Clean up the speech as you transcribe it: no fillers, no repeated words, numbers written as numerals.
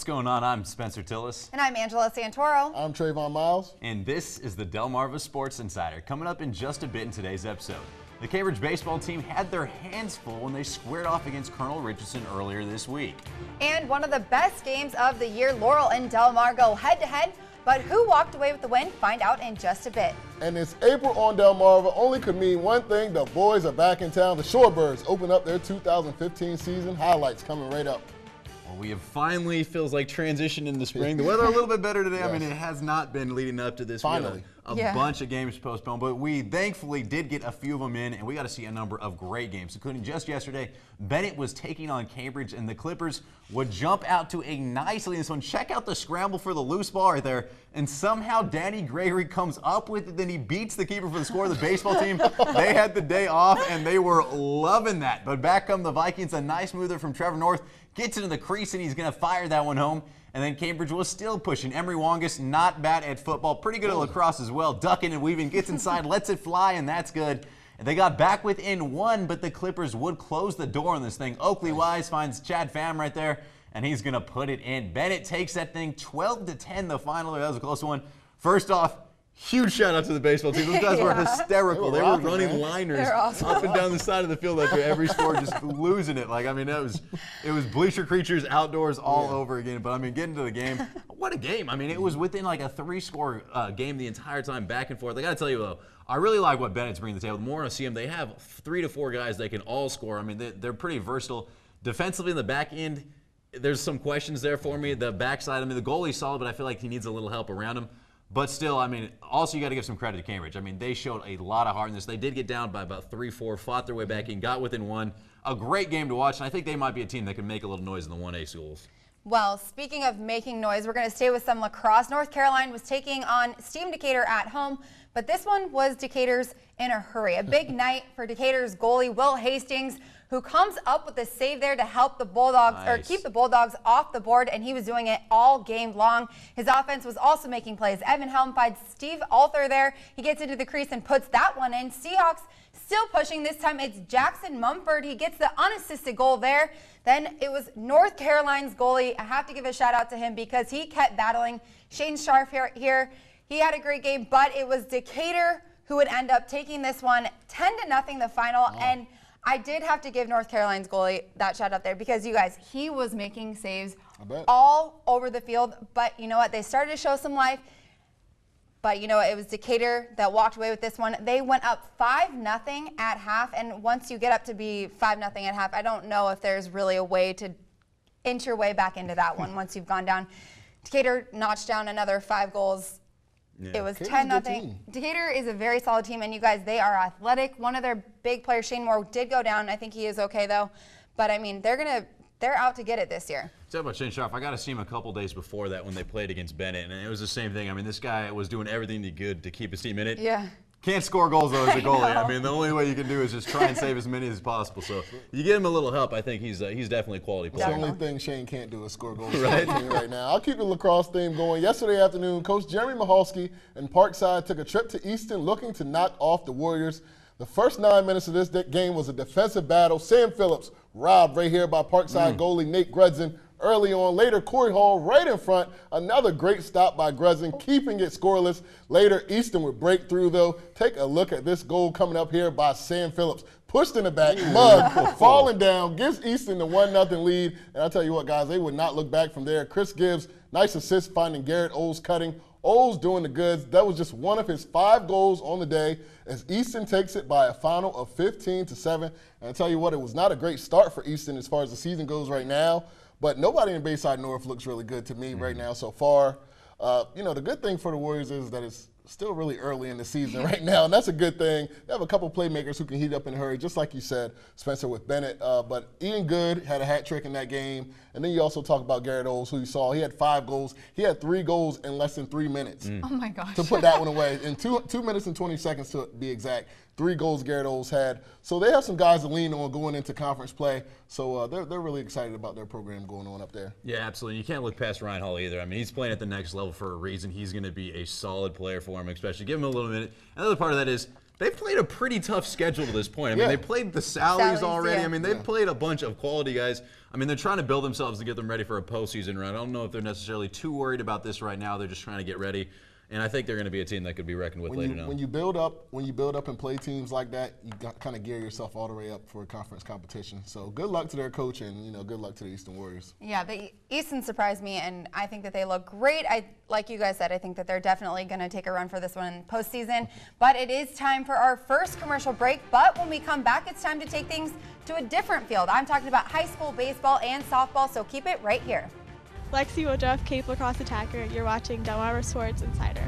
going on? I'm Spencer Tillis. And I'm Angela Santoro. I'm Trayvon Miles. And this is the Delmarva Sports Insider. Coming up in just a bit in today's episode. The Cambridge baseball team had their hands full when they squared off against Colonel Richardson earlier this week. And one of the best games of the year, Laurel and Delmar go head-to-head. But who walked away with the win? Find out in just a bit. And this April on Delmarva only could mean one thing. The boys are back in town. The Shorebirds open up their 2015 season. Highlights coming right up. Well, we have finally, feels like, transitioned into spring. The weather a little bit better today. Yes. I mean, it has not been leading up to this. Finally. A bunch of games postponed, but we thankfully did get a few of them in, and we got to see a number of great games, including just yesterday. Bennett was taking on Cambridge, and the Clippers would jump out to a nice lead in this one. Check out the scramble for the loose ball right there, and somehow Danny Gregory comes up with it, then he beats the keeper for the score. The baseball team, they had the day off, and they were loving that. But back come the Vikings, a nice move there from Trevor North, gets into the crease, and he's going to fire that one home. And then Cambridge was still pushing. Emery Wongus, not bad at football, pretty good at lacrosse as well. Ducking and weaving, gets inside, lets it fly, and that's good. And they got back within one, but the Clippers would close the door on this thing. Oakley Wise finds Chad Pham right there, and he's going to put it in. Bennett takes that thing 12-10, the final. That was a close one. First off, huge shout out to the baseball team. Those guys were hysterical. They were running liners up and down the side of the field after every score, just losing it. Like, I mean, it was bleacher creatures outdoors all over again. But I mean, getting to the game, what a game! I mean, it was within like a 3-score game the entire time, back and forth. I got to tell you though, I really like what Bennett's bringing to the table. The more I see them, they have 3 to 4 guys that can all score. I mean, they're pretty versatile. Defensively in the back end, there's some questions there for me. The backside, I mean, the goalie's solid, but I feel like he needs a little help around him. But still, I mean, also you got to give some credit to Cambridge. I mean, they showed a lot of heart in this. They did get down by about 3-4, fought their way back in, got within one. A great game to watch, and I think they might be a team that can make a little noise in the 1A schools. Well, speaking of making noise, we're going to stay with some lacrosse. North Carolina was taking on Steam Decatur at home, but this one was Decatur's in a hurry. A big night for Decatur's goalie, Will Hastings, who comes up with a save there to help the Bulldogs, or keep the Bulldogs off the board, and he was doing it all game long. His offense was also making plays. Evan Helm finds Steve Alter there. He gets into the crease and puts that one in. Seahawks still pushing. This time it's Jackson Mumford. He gets the unassisted goal there. Then it was North Carolina's goalie. I have to give a shout out to him because he kept battling. Shane Scharf here. He had a great game, but it was Decatur who would end up taking this one 10-0 the final. And I did have to give North Carolina's goalie that shout out there because, you guys, he was making saves all over the field. But you know what? They started to show some life. But you know what? It was Decatur that walked away with this one. They went up 5-0 at half. And once you get up to be 5-0 at half, I don't know if there's really a way to inch your way back into that one once you've gone down. Decatur notched down another 5 goals. Yeah. It was 10-0. Decatur is a very solid team, and you guys, they are athletic. One of their big players, Shane Moore, did go down. I think he is okay though. But I mean, they're out to get it this year. Talk about Shane Scharf. I got to see him a couple days before that when they played against Bennett, and it was the same thing. I mean, this guy was doing everything he could to keep his team in it. Yeah. Can't score goals though as a goalie. I mean, the only way you can do is just try and save as many as possible. So you give him a little help. I think he's definitely a quality player. It's the only thing Shane can't do is score goals right now. I'll keep the lacrosse theme going. Yesterday afternoon, Coach Jeremy Mahalski and Parkside took a trip to Easton looking to knock off the Warriors. The first 9 minutes of this game was a defensive battle. Sam Phillips robbed right here by Parkside goalie Nate Grudson. Early on, later, Corey Hall right in front. Another great stop by Grudson, keeping it scoreless. Later, Easton would break through, though. Take a look at this goal coming up here by Sam Phillips. Pushed in the back, mud, falling down, gives Easton the 1-0 lead. And I'll tell you what, guys, they would not look back from there. Chris Gibbs, nice assist finding Garrett Oles cutting. Oles doing the goods. That was just one of his 5 goals on the day as Easton takes it by a final of 15-7. And I'll tell you what, it was not a great start for Easton as far as the season goes right now. But nobody in Bayside North looks really good to me right now so far. You know, the good thing for the Warriors is that it's still really early in the season right now, and that's a good thing. They have a couple playmakers who can heat up in a hurry, just like you said, Spencer, with Bennett. But Ian Good had a hat trick in that game. And then you also talk about Garrett Oles, who you saw. He had 5 goals. He had 3 goals in less than 3 minutes. Oh, my gosh. To put that one away. In 2 minutes and 20 seconds to be exact. 3 goals Garrett Oles had. So they have some guys to lean on going into conference play. So they're really excited about their program going on up there. Yeah, absolutely. You can't look past Ryan Hall either. I mean, he's playing at the next level for a reason. He's going to be a solid player for him, especially. Give him a little minute. Another part of that is they've played a pretty tough schedule to this point. I mean, they played the Sallies already. Yeah. I mean, they've played a bunch of quality guys. I mean, they're trying to build themselves to get them ready for a postseason run. I don't know if they're necessarily too worried about this right now. They're just trying to get ready. And I think they're going to be a team that could be reckoned with later on. When you build up and play teams like that, you got kind of gear yourself all the way up for a conference competition. So good luck to their coach, and good luck to the Eastern Warriors. Yeah, the Easton surprised me, and I think that they look great. Like you guys said, I think that they're definitely going to take a run for this one in postseason. But it is time for our first commercial break. But when we come back, it's time to take things to a different field. I'm talking about high school baseball and softball, so keep it right here. Lexi Woodruff, Cape Lacrosse Attacker. You're watching Delmarva Sports Insider.